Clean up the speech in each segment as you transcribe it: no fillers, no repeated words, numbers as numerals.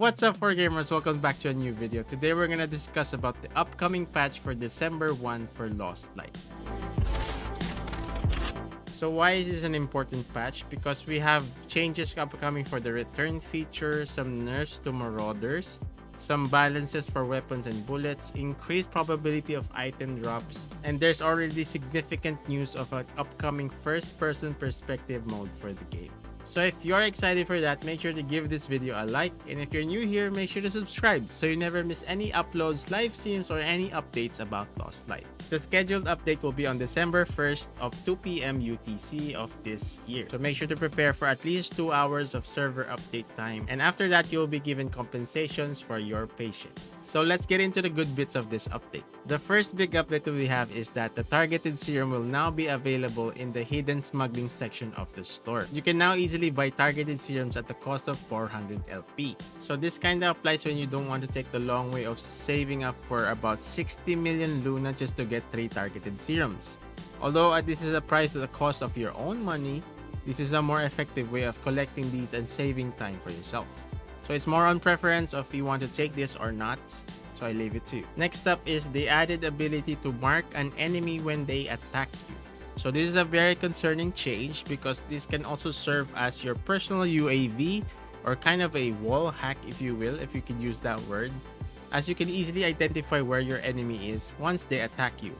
What's up for gamers? Welcome back to a new video. Today we're gonna discuss about the upcoming patch for December 1 for Lost Light. So why is this an important patch? Because we have changes upcoming for the return feature, some nerfs to marauders, some balances for weapons and bullets, increased probability of item drops, and there's already significant news of an upcoming first-person perspective mode for the game. So if you're excited for that, make sure to give this video a like, and if you're new here, make sure to subscribe so you never miss any uploads, live streams, or any updates about Lost Light. The scheduled update will be on December 1st of 2 p.m. UTC of this year. So make sure to prepare for at least 2 hours of server update time, and after that, you'll be given compensations for your patience. So let's get into the good bits of this update. The first big update that we have is that the targeted serum will now be available in the hidden smuggling section of the store. You can now easily buy targeted serums at the cost of 400 LP. So this kinda applies when you don't want to take the long way of saving up for about 60 million Luna just to get 3 targeted serums. Although this is a price at the cost of your own money, this is a more effective way of collecting these and saving time for yourself. So it's more on preference of you want to take this or not. So I leave it to you. Next up is the added ability to mark an enemy when they attack you. So this is a very concerning change because this can also serve as your personal UAV or kind of a wall hack, if you will, if you can use that word, as you can easily identify where your enemy is once they attack you.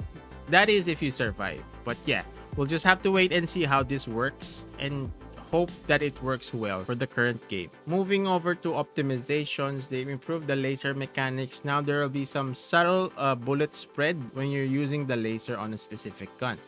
That is if you survive. But yeah, we'll just have to wait and see how this works and hope that it works well for the current game. Moving over to optimizations, they've improved the laser mechanics. Now there will be some subtle bullet spread when you're using the laser on a specific gun.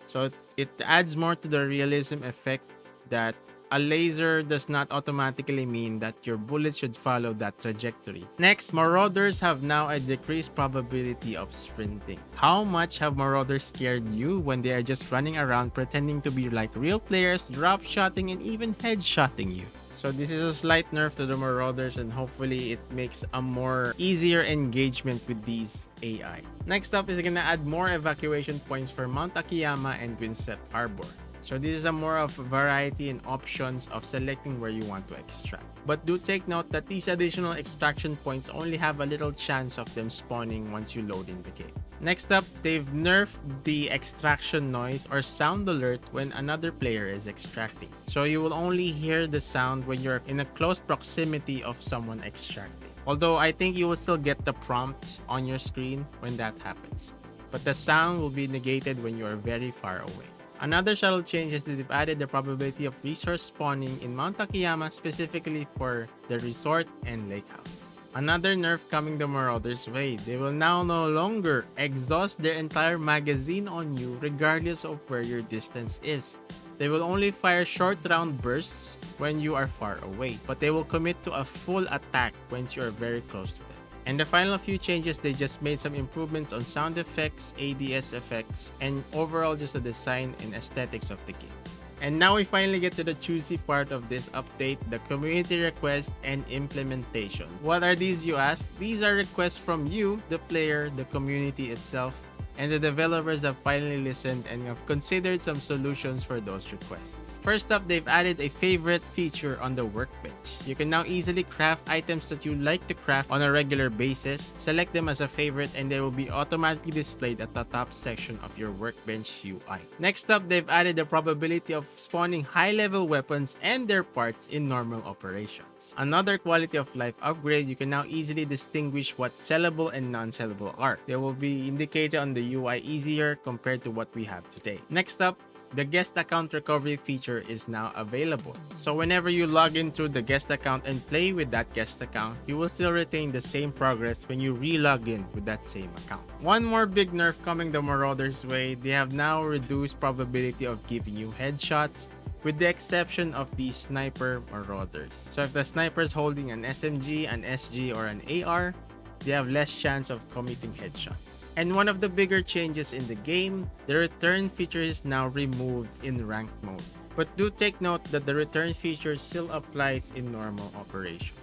So it adds more to the realism effect that a laser does not automatically mean that your bullets should follow that trajectory. Next, marauders have now a decreased probability of sprinting. How much have marauders scared you when they are just running around pretending to be like real players, drop shotting and even headshotting you? So this is a slight nerf to the marauders, and hopefully it makes a more easier engagement with these AI. Next up is gonna add more evacuation points for Mount Akiyama and Winsett Harbor. So this is a more of variety and options of selecting where you want to extract. But do take note that these additional extraction points only have a little chance of them spawning once you load in the game. Next up, they've nerfed the extraction noise or sound alert when another player is extracting. So you will only hear the sound when you're in a close proximity of someone extracting. Although I think you will still get the prompt on your screen when that happens. But the sound will be negated when you are very far away. Another subtle change is that they've added the probability of resource spawning in Mount Akiyama specifically for the resort and lake house. Another nerf coming the marauders' way. They will now no longer exhaust their entire magazine on you regardless of where your distance is. They will only fire short round bursts when you are far away, but they will commit to a full attack once you are very close to them. And the final few changes, they just made some improvements on sound effects, ADS effects, and overall just the design and aesthetics of the game. And now we finally get to the juicy part of this update, the community request and implementation. What are these, you ask? These are requests from you, the player, the community itself, and the developers have finally listened and have considered some solutions for those requests. First up, they've added a favorite feature on the workbench. You can now easily craft items that you like to craft on a regular basis, select them as a favorite, and they will be automatically displayed at the top section of your workbench UI. Next up, they've added the probability of spawning high-level weapons and their parts in normal operations. Another quality of life upgrade, you can now easily distinguish what sellable and non-sellable are. They will be indicated on the UI easier compared to what we have today. Next up, the guest account recovery feature is now available. So whenever you log into the guest account and play with that guest account, you will still retain the same progress when you re-log in with that same account. One more big nerf coming the marauders' way, they have now reduced probability of giving you headshots, with the exception of the sniper marauders. So if the sniper is holding an SMG, an SG, or an AR, they have less chance of committing headshots. And one of the bigger changes in the game, the return feature is now removed in ranked mode. But do take note that the return feature still applies in normal operations.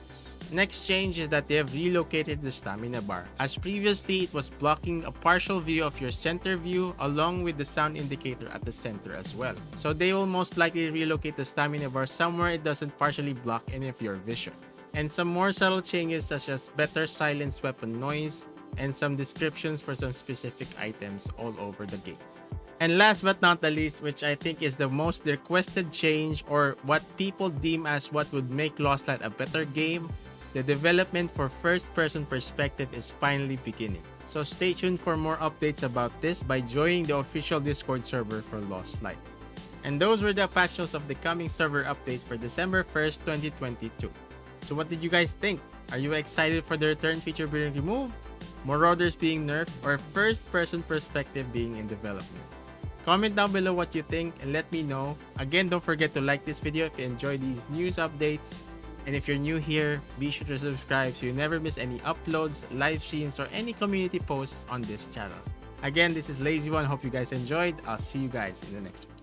Next change is that they have relocated the stamina bar, as previously it was blocking a partial view of your center view along with the sound indicator at the center as well. So they will most likely relocate the stamina bar somewhere it doesn't partially block any of your vision. and some more subtle changes such as better silence weapon noise and some descriptions for some specific items all over the game. And last but not the least, which I think is the most requested change or what people deem as what would make Lost Light a better game, the development for first-person perspective is finally beginning. So stay tuned for more updates about this by joining the official Discord server for Lost Light. And those were the patch notes of the coming server update for December 1st, 2022. So what did you guys think? Are you excited for the return feature being removed, Marauders being nerfed, or first-person perspective being in development? Comment down below what you think and let me know. Again, don't forget to like this video if you enjoy these news updates. And if you're new here, be sure to subscribe so you never miss any uploads, live streams, or any community posts on this channel. Again, this is Lazy One. Hope you guys enjoyed. I'll see you guys in the next one.